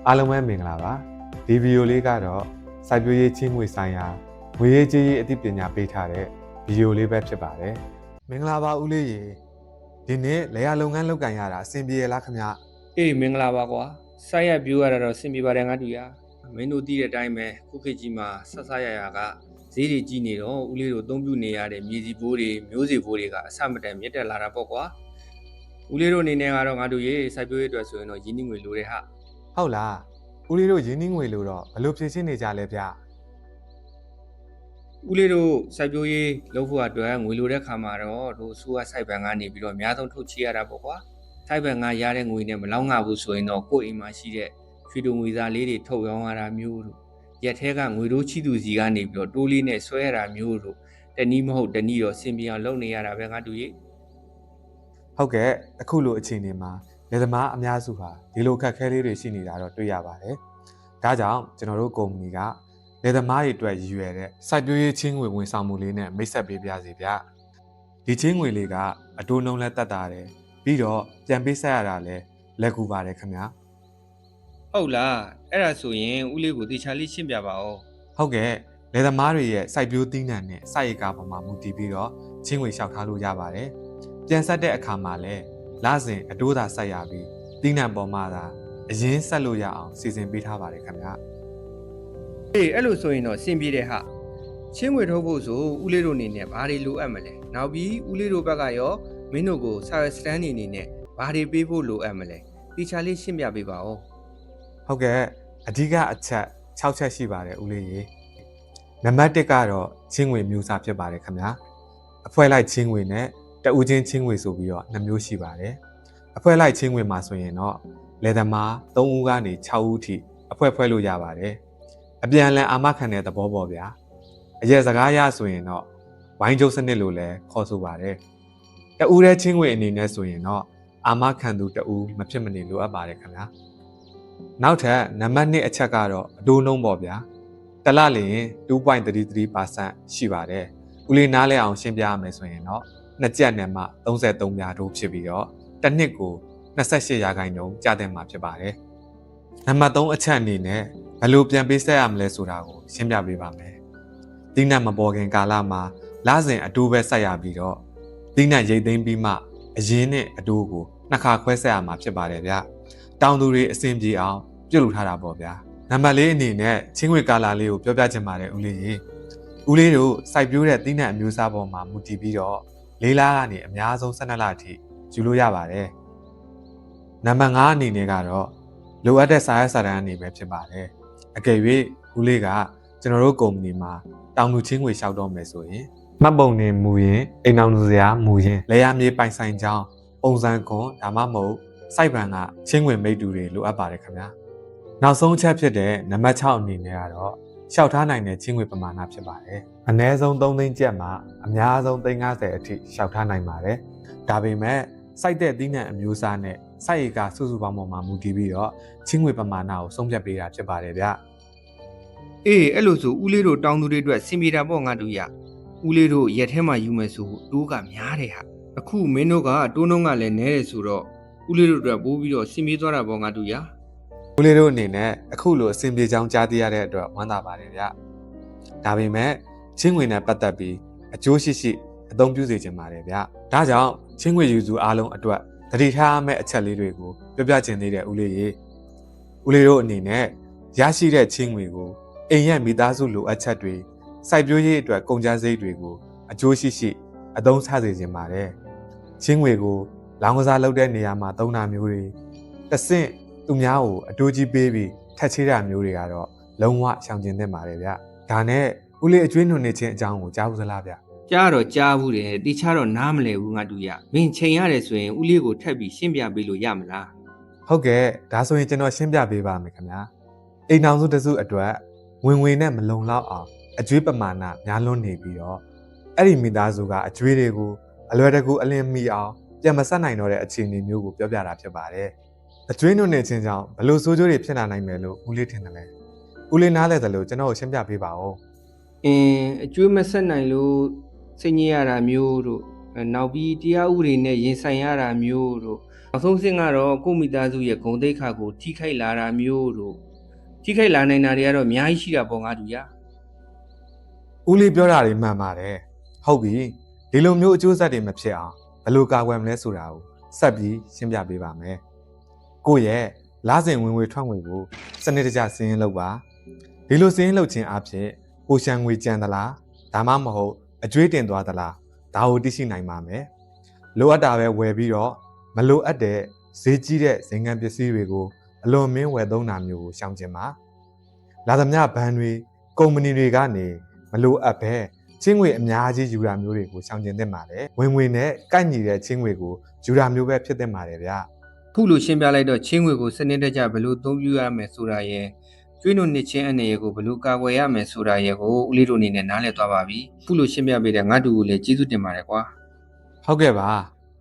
အားလုံးပဲမင်္ဂလာပါဒီဗီဒီယိုလေးကတော့စိုက်ပျိုးရေးချင်းငွေဆိုင်ရာငွေရေးကြေးရေးအသိပညာပေးထားတဲ့ဗီဒီယိုလေးပဲဖြစ်ပါတယ်မင်္ဂလာပါဦးလေးရေဒီနေ့လေယာလုပ်ငန်းလုပ်ကင်ရတာအဆင်ပြေရလားခင်ဗျအေးမင်္ဂလာပါကွာစိုက်ရပြိုးရတာတော့အဆင်ပြေပါတယ်ငါတူရမင်းတို့သိတဲ့အတိုင်းပဲခုခေတ်ကြီးမှာဆက်ဆက်ရရကဈေးတွေကြီးနေတော့ဦးလေးတို့အသုံးပြုနေရတဲ့မြေစီဘိုးတွေမျိုးစီဘိုးတွေကအဆမတန်မြင့်တက်လာတာပေါ့ကွာဦးလေးတို့အနေနဲ့ကတော့ငါတို့ရေစိုက်ပျိုးရေးအတွက်ဆိုရင်တော့ရင်းနှီးငွေလိုတယ်ဟာဟုတ်လားဦးလေးတို့ရင်းနှီးငွေလိုတော့ဘယ်လိုဖြည့်ရှင်းနေကြလဲဗျဦးလေးတို့စိုက်ပျိုးရေးလုပ်ဖို့အတွက်ငွေလိုတဲ့ခါမှာတော့တို့ဆိုးရစိုက်ပန်ကနေပြီးတော့အများဆုံးထုတ်ချရတာပေါ့ကွာစိုက်ပန်ကရတဲ့ငွေနဲ့မလောက်ငါဘူးဆိုရင်တော့ကိုယ့်အိမ်မှာရှိတဲ့ရွှေတုံငွေသားလေးတွေထုတ်ရောင်းရတာမျိုးတို့ရက်ထဲကငွေတို့ချီသူစီကနေပြီးတော့တိုးလေးနဲ့ဆွဲရတာမျိုးတို့တနည်းမဟုတ်တနည်းတော့စင်ပြေအောင်လုပ်နေရတာပဲငါတူရေဟုတ်ကဲ့အခုလိုအခြေအနေမှာလေသမားအများစုဟာဒီလိုခက်ခဲလေးတွေရှိနေတာတော့တွေ့ရပါတယ်ဒါကြောင့်ကျွန်တော်တို့ကုမ္ပဏီကလေသမားတွေအတွက်ရည်ရွယ်တဲ့စိုက်ပျိုးရေးချင်းငွေဝန်ဆောင်မှုလေးနဲ့မိတ်ဆက်ပေးပါစီဗျဒီချင်းငွေလေးကအတိုးနှုန်းလဲတက်တာတယ်ပြီးတော့ပြန်ပေးဆက်ရတာလဲလက်ကူပါတယ်ခင်ဗျာဟုတ်လားအဲ့ဒါဆိုရင်ဦးလေးကိုတေချာလေးရှင်းပြပါဦးဟုတ်ကဲ့လေသမားတွေရဲ့စိုက်ပျိုးသီးနှံနဲ့စိုက်ဧကပေါ်မှာမူတည်ပြီးတော့ချင်းငွေလျှောက်ထားလို့ရပါတယ်ပြန်ဆက်တဲ့အခါမှာလဲလစဉ်အတိုးသာဆက်ရပြီးသီးနှံပေါ်မှာသာအရင်ဆက်လို့ရအောင်စီစဉ်ပေးထားပါတယ်ခင်ဗျာအေးအဲ့လိုဆိုရင်တော့စင်ပြေတဲ့ဟာချင်းငွေထုတ်ဖို့ဆိုဦးလေးတို့အနေနဲ့ဘာတွေလိုအပ်မလဲနောက်ပြီးဦးလေးတို့ဘက်ကရောမင်းတို့ကို service stand အနေနဲ့ဘာတွေပေးဖို့လိုအပ်မလဲတေချာလေးရှင်းပြပေးပါဦးဟုတ်ကဲ့အဓိကအချက်6ချက်ရှိပါတယ်ဦးလေးရေနံပါတ်1ကတော့ချင်းငွေမျိုးစားဖြစ်ပါတယ်ခင်ဗျာအဖွဲလိုက်ချင်းငွေနဲ့တဦးချင်းချင်းငွေဆိုပြီးတော့2မျိုးရှိပါတယ်အဖွဲလိုက်ချင်းငွေမှာဆိုရင်တော့လယ်သမား3ဦးကနေ6ဦးထိအဖွဲဖွဲလို့ရပါတယ်အပြန်အလှန်အာမခံတဲ့သဘောပေါ့ဗျာအရက်စကားရဆိုရင်တော့ဝိုင်းကျုပ်စနစ်လို့လည်းခေါ်ဆိုပါတယ်တဦးတဲ့ချင်းငွေအနေနဲ့ဆိုရင်တော့အာမခံသူတဦးမဖြစ်မနေလိုအပ်ပါတယ်ခင်ဗျာနောက်ထပ်နံပါတ်2အချက်ကတော့အတိုးနှုန်းပေါ့ဗျာတလလျင် 2.33% ရှိပါတယ်ဦးလေးနားလဲအောင်ရှင်းပြရမယ်ဆိုရင်တော့2ကျပ်နဲ့မှ33ရာတိုးဖြစ်ပြီးတော့တစ်နှစ်ကို28ရာခိုင်နှုန်းကျသင့်မှာဖြစ်ပါတယ်နံပါတ်3အချက်အနေနဲ့ဘယ်လိုပြန်ပေးဆက်ရမလဲဆိုတာကိုရှင်းပြပေးပါမယ်သီးနှံမပေါ်ခင်ကာလမှာလစဉ်အတိုးပဲဆက်ရပြီးတော့သီးနှံရိတ်သိမ်းပြီးမှအရင်နဲ့အတိုးကိုနှစ်ခါခွဲဆက်ရမှာဖြစ်ပါတယ်ဗျတောင်သူတွေအဆင်ပြေအောင်ပြုလုပ်ထားတာပေါ့ဗျာနံပါတ်4အနေနဲ့ချင်းငွေကာလာလေးကိုပြောပြချင်ပါတယ်ဦးလေးရေဦးလေးတို့စိုက်ပျိုးတဲ့သီးနှံအမျိုးအစားပေါ်မှာမူတည်ပြီးတော့၄လကနေအများဆုံး12လအထိယူလို့ရပါတယ်နံပါတ်5အနေနဲ့ကတော့လိုအပ်တဲ့စာရွက်စာတမ်းအနေပဲဖြစ်ပါတယ်အကယ်၍ဦးလေးကကျွန်တော်တို့ကုမ္ပဏီမှာတောင်သူချင်းငွေလျှောက်တော့မယ်ဆိုရင်မှတ်ပုံတင်မူရင်အိမ်အောင်လူစရာမူရင်လေယာမြေပိုင်ဆိုင်ကြောင်းပုံစံခွန်ဒါမှမဟုတ်စိုက်ပန်ကချင်းငွေမိတ္တူတွေလိုအပ်ပါတယ်ခင်ဗျာနောက်ဆုံးချက်ဖြစ်တဲ့နံပါတ်6အနေနဲ့ကတော့လျှောက်ထားနိုင်တဲ့ချင်းငွေပမာဏဖြစ်ပါတယ်အနည်းဆုံး3သိန်းကျပ်မှအများဆုံး350အထိလျှောက်ထားနိုင်ပါတယ်ဒါပေမဲ့စိုက်တဲ့သီးနှံအမျိုးအစားနဲ့စိုက်ဧကစုစုပေါင်းပေါ်မှာမူတည်ပြီးတော့ချင်းငွေပမာဏကိုဆုံးဖြတ်ပေးတာဖြစ်ပါတယ်ဗျအေးအဲ့လိုဆိုဦးလေးတို့တောင်းသူတွေအတွက်စင်ပြေတာပေါ့ငါတို့ရဦးလေးတို့ရက်ထဲမှာယူမယ်ဆိုတိုးကများတယ်ဟာအခုမင်းတို့ကတိုးနှုန်းကလည်းနည်းတယ်ဆိုတော့ဦးလေးတို့အတွက်ပိုးပြီးတော့စင်ပြေသွားတာပေါ့ငါတို့ရဦးလေးတို့အနေနဲ့အခုလိုအဆင်ပြေချောင်းကြားသိရတဲ့အတွက်ဝမ်းသာပါတယ်ဗျဒါပေမဲ့ချင်းငွေနဲ့ပတ်သက်ပြီးအကျိုးရှိရှိအသုံးပြုစေချင်ပါတယ်ဗျဒါကြောင့်ချင်းငွေယူစုအားလုံးအတွက်တတိထားမဲ့အချက်လေးတွေကိုပြောပြချင်သေးတယ်ဦးလေးရေဦးလေးတို့အနေနဲ့ရရှိတဲ့ချင်းငွေကိုအိမ်ရဲ့မိသားစုလိုအပ်ချက်တွေစိုက်ပျိုးရေးအတွက်ကုန်ကျစရိတ်တွေကိုအကျိုးရှိရှိအသုံးချစေချင်ပါတယ်ချင်းငွေကိုလောင်းကစားလုပ်တဲ့နေရာမှာသုံးတာမျိုးတွေတဆင့်သူများကိုအတိုးကြီးပေးပြီးထက်ချေးတာမျိုးတွေကတော့လုံးဝရှောင်ကျဉ်သင့်ပါတယ်ဗျဒါနဲ့ဦးလေးအကျွေးနှုတ်နေခြင်းအကြောင်းကိုကြားဘူးသလားဗျကြားတော့ကြားဘူးတယ်တိချတော့နားမလဲဘူးငါတူရမင်းချိန်ရတယ်ဆိုရင်ဦးလေးကိုထပ်ပြီးရှင်းပြပေးလို့ရမလားဟုတ်ကဲ့ဒါဆိုရင်ကျွန်တော်ရှင်းပြပေးပါမယ်ခင်ဗျာအိမ်အောင်စုတစုအတွက်ဝင်ငွေနဲ့မလုံလောက်အောင်အကျွေးပမာဏများလွန်းနေပြီးတော့အဲ့ဒီမိသားစုကအကျွေးတွေကိုအလွယ်တကူအလင်းမီအောင်ပြန်မဆက်နိုင်တော့တဲ့အခြေအနေမျိုးကိုပြောပြတာဖြစ်ပါတယ်အကျွေးနှုတ်နေခြင်းကြောင့်ဘလို့ဆိုးကျိုးတွေဖြစ်လာနိုင်မယ်လို့ဦးလေးထင်တယ်လေဦးလေးနားလဲတယ်လို့ကျွန်တော်ကိုရှင်းပြပေးပါဦးအကျွေးမဆက်နိုင်လို့စိတ်ညစ်ရတာမျိုးတို့နောက်ပြီးတရားဥပဒေနဲ့ရင်ဆိုင်ရတာမျိုးတို့ နောက်ဆုံးဆင့်ကတော့ကိုမိသားစုရဲ့ဂုဏ်သိက္ခာကိုထိခိုက်လာတာမျိုးတို့ထိခိုက်လာနိုင်တာတွေကတော့အများကြီးရှိတာပေါ့ငါတို့ရ ဦးလေးပြောတာတွေမှန်ပါတယ်ဟုတ်ပြီဒီလိုမျိုးအကျိုးဆက်တွေမဖြစ်အောင်ဘယ်လိုကာကွယ်မလဲဆိုတာကိုဆက်ပြီးရှင်းပြပေးပါမယ်ကိုယ့်ရဲ့လစဉ်ဝင်ငွေထွက်ငွေကိုစနစ်တကျစည်းရင်းလုပ်ပါဒီလိုစည်းရင်းလုပ်ခြင်းအပြင်ကိုရှံငွေကြံသလားဒါမှမဟုတ်အကျွေးတင်သွားသလားဒါကိုသိရှိနိုင်ပါမယ်လိုအပ်တာပဲဝယ်ပြီးတော့မလိုအပ်တဲ့ဈေးကြီးတဲ့ဇင်ငံပစ္စည်းတွေကိုအလွန်မင်းဝယ်သုံးတာမျိုးကိုရှောင်ကျဉ်ပါလာသမျှဘဏ်တွေကုမ္ပဏီတွေကနေမလိုအပ်ပဲချင်းငွေအများကြီးယူတာမျိုးတွေကိုရှောင်ကျဉ်သင့်ပါတယ်ဝင်ငွေနဲ့ကိုက်ညီတဲ့ချင်းငွေကိုယူတာမျိုးပဲဖြစ်သင့်ပါတယ်ဗျာ ခုလိုရှင်းပြလိုက်တော့ချင်းငွေကိုစနစ်တကျဘယ်လိုအသုံးပြုရမယ်ဆိုတာရဲ့ကျွေးနုနှစ်ချင်းအနေရကိုဘယ်လိုကာကွယ်ရမယ်ဆိုတာရဲ့ကိုဦးလေးတို့အနေနဲ့နားလည်သွားပါပြီခုလိုရှင်းပြပေးတဲ့ငါတို့ကိုလည်းကျေးဇူးတင်ပါတယ်ကွာ ဟုတ်ကဲ့ပါ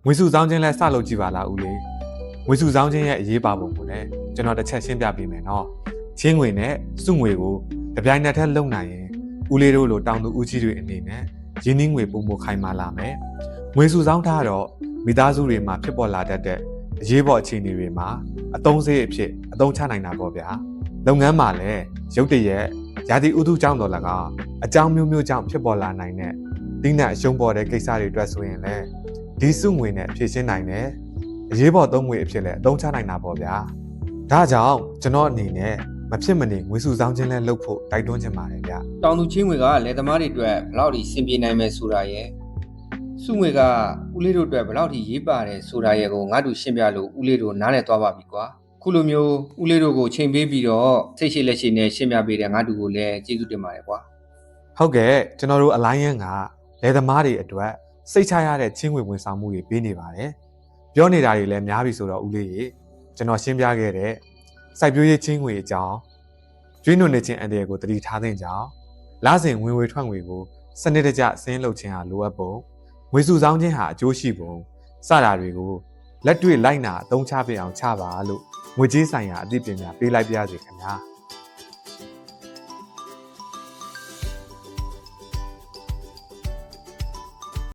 ငွေစုဆောင်းခြင်းလဲစလုပ်ကြည့်ပါလားဦးလေးငွေစုဆောင်းခြင်းရဲ့အရေးပါပုံကိုလည်းကျွန်တော်တစ်ချက်ရှင်းပြပေးမယ်နော်ချင်းငွေနဲ့စုငွေကိုတပြိုင်နက်တည်းလုံနိုင်ရင်ဦးလေးတို့လိုတောင်သူဦးကြီးတွေအနေနဲ့ရင်းနှီးငွေပုံမခိုင်မာလာမယ်ငွေစုဆောင်းထားတော့မိသားစုတွေမှာဖြစ်ပေါ်လာတတ်တဲ့အရေးပေါ်အခြေအနေတွေမှာအသုံးစရိတ်အဖြစ်အသုံးချနိုင်တာပေါ့ဗျာလုပ်ငန်းမှာလည်းရုတ်တရက်ရာသီဥတုကြောင့်တော့၎င်းအကြောင်းမျိုးမျိုးကြောင့်ဖြစ်ပေါ်လာနိုင်တဲ့တိနဲ့အရှုံးပေါ်တဲ့ကိစ္စတွေအတွက်ဆိုရင်လည်းဒီစုငွေနဲ့ဖြည့်ရှင်းနိုင်တယ်အရေးပေါ်သုံးငွေအဖြစ်လည်းအသုံးချနိုင်တာပေါ့ဗျာဒါကြောင့်ကျွန်တော်အနေနဲ့မဖြစ်မနေငွေစုဆောင်းခြင်းလဲလုပ်ဖို့တိုက်တွန်းချင်ပါတယ်ဗျ တောင်သူချင်းငွေကလယ်သမားတွေအတွက်ဘယ်လောက်ထိစင်ပြေနိုင်မယ်ဆိုတာရဲ့စုငွေကဦးလေးတို့အတွက်ဘယ်လောက်ထိရေးပါတယ်ဆိုတာရဲ့ကိုငါတို့ရှင်းပြလို့ဦးလေးတို့နားလည်သွားပါပြီကွာခုလိုမျိုးဦးလေးတို့ကိုချိန်ပေးပြီးတော့စိတ်ရှိလက်ရှိနဲ့ရှင်းပြပေးတဲ့ငါတို့ကိုလည်းကျေးဇူးတင်ပါတယ်ကွာ ဟုတ်ကဲ့ကျွန်တော်တို့အလိုင်းယန်းကလယ်သမားတွေအတွက်စိတ်ချရတဲ့ချင်းငွေဝန်ဆောင်မှုတွေပေးနေပါတယ်ပြောနေတာတွေလည်းများပြီဆိုတော့ဦးလေးရေကျွန်တော်ရှင်းပြခဲ့တဲ့စိုက်ပျိုးရေးချင်းငွေအကြောင်းကျွေးနုနေခြင်းအန်တရာယ်ကိုတတိထားတဲ့ကြောင်းလစဉ်ဝင်ငွေထွက်ငွေကိုစနစ်တကျစင်းလုပ်ခြင်းဟာလိုအပ်ပုံငွေစုဆောင်းခြင်းဟာအကျိုးရှိပုံစတာတွေကိုလက်တွေ့လိုက်နာအသုံးချပေးအောင်ချပါလို့ငွေကြေးဆိုင်ရာအသိပညာပေးလိုက်ပါရစေခင်ဗျာ